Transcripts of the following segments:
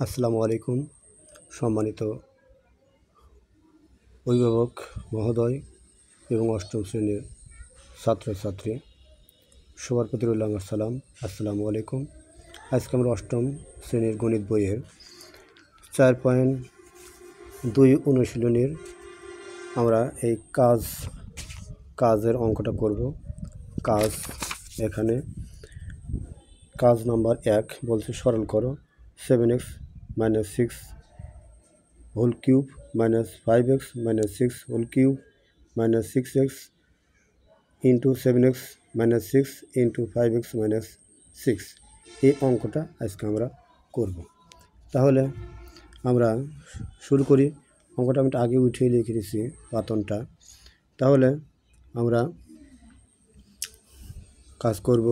আসসালামু আলাইকুম। সম্মানিত অভিভাবক মহোদয় এবং অষ্টম শ্রেণীর ছাত্রছাত্রী, সবার প্রতি রইল আমার সালাম। আসসালামু আলাইকুম। আজকে আমরা অষ্টম শ্রেণীর গণিত বইয়ের 4.2 অনুশীলনীর আমরা এই কাজের অঙ্কটা করব। এখানে কাজ নাম্বার 1 বলছে সরল করো 7x - 6 whole cube -5x - 6 whole cube -6x into 7x - 6 into 5x - 6। এই অঙ্কটা আজকে আমরা করব। তাহলে আমরা শুরু করি। অঙ্কটা আমি আগে উঠিয়ে লিখে দিয়েছি পাতনটা। তাহলে আমরা কাজ করব,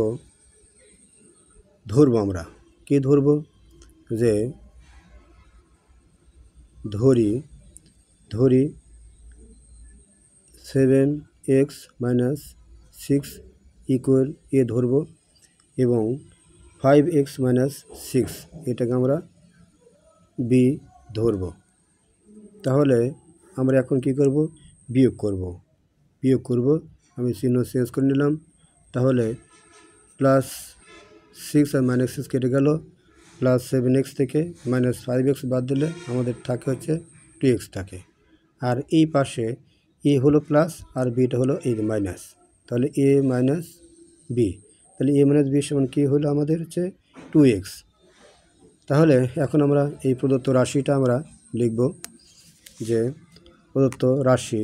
ধরবো। আমরা কি ধরব? যে ধরি 7x - 6 ইকুয়াল এ ধরব এবং 5x - 6 এটাকে আমরা বি ধরব। তাহলে আমরা এখন কি করব? বিয়োগ করব। আমি চিহ্ন চেঞ্জ করে নিলাম। তাহলে +6 আর -6 কেটে গেল। +7x থেকে -5x বাদ দিলে আমাদের থাকে হচ্ছে 2x থাকে। আর এই পাশে এ হলো প্লাস আর বিটা হলো এই মাইনাস। তাহলে a - b, তাহলে a - b সমান কী হলো? আমাদের হচ্ছে 2x। তাহলে এখন আমরা এই প্রদত্ত রাশিটা আমরা লিখব যে প্রদত্ত রাশি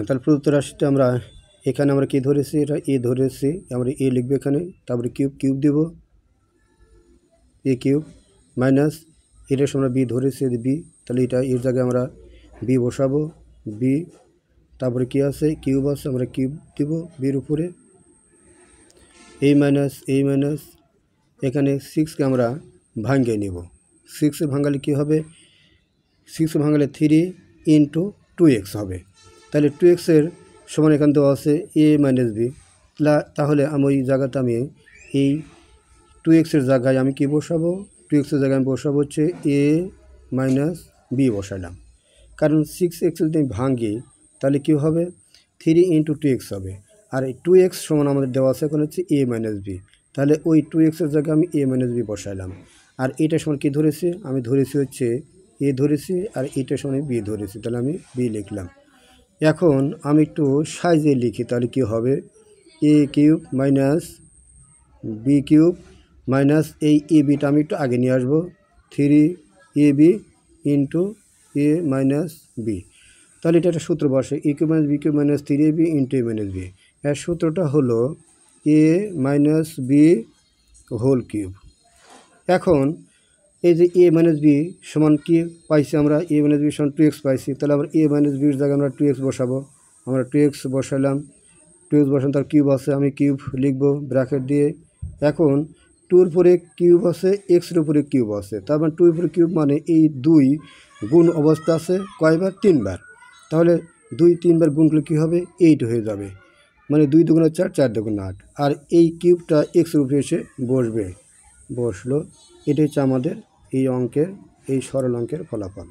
তাহলে প্রদত্ত রাশিটা আমরা এখানে আমরা কি ধরেছি? এটা এ ধরেছি, আমরা এ লিখবো এখানে। তারপরে কিউব দেব, এ কিউব মাইনাস এটার সময় বি ধরেছি বি, তাহলে এটা এর জায়গায় আমরা বি বসাবো, বি। তারপরে কি আছে? কিউব আছে, আমরা কিউব দেব বির উপরে। এই মাইনাস এখানে 6কে আমরা ভাঙিয়ে নেব। 6 ভাঙালে কী হবে? 6 ভাঙালে 3 ইন্টু 2x হবে। তাহলে 2x-এর সমান এখান দেওয়া আছে a - b। তাহলে আমি ওই জায়গাতে আমি এই 2x-এর জায়গায় আমি কি বসাবো? 2x-এর জায়গায় আমি বসাবো হচ্ছে a - b বসালাম। কারণ 6x যদি আমি ভাঙি তাহলে কী হবে? 3 ইন্টু 2x হবে। আর এই 2x সমান আমাদের দেওয়া আছে এখন হচ্ছে a - b। তাহলে ওই 2x-এর জায়গায় আমি a - b বসাইলাম। আর এটার সমান কী ধরেছি? আমি ধরেছি হচ্ছে a ধরেছি, আর এটার সমান b ধরেছি, তাহলে আমি b লিখলাম। এখন আমি একটু সাইজে লিখি, তাহলে কী হবে? a cube minus b cube minus এই এ বিটা আমি একটু আগে নিয়ে আসবো, 3ab ইন্টু a - b। তাহলে এটা একটা সূত্র বসে, a cube minus b cube minus 3ab into a - b। এর সূত্রটা হলো a - b হোল কিউব। এখন এই যে a - b সমান কি পাইছি? আমরা a - b সমান 2x পাইছি। তাহলে আমরা a - bর জায়গায় আমরা 2x বসাবো। আমরা 2x বসালাম, 2x বসান, তার কিউব আছে, আমি কিউব লিখব ব্র্যাকেট দিয়ে। এখন 2-র উপরে কিউব আছে, এক্সের উপরে কিউব আছে, তার মানে 2-এর উপরে কিউব মানে এই 2 গুণ অবস্থা আছে কয়বার? 3বার। তাহলে 2 3বার গুণ করলে কী হবে? 8 হয়ে যাবে। মানে 2 দুগুণে 4, 4 দুগুণে 8। আর এই কিউবটা এক্সের উপরে এসে বসলো। এটাই হচ্ছে আমাদের এই সরল অঙ্কের ফলাফল।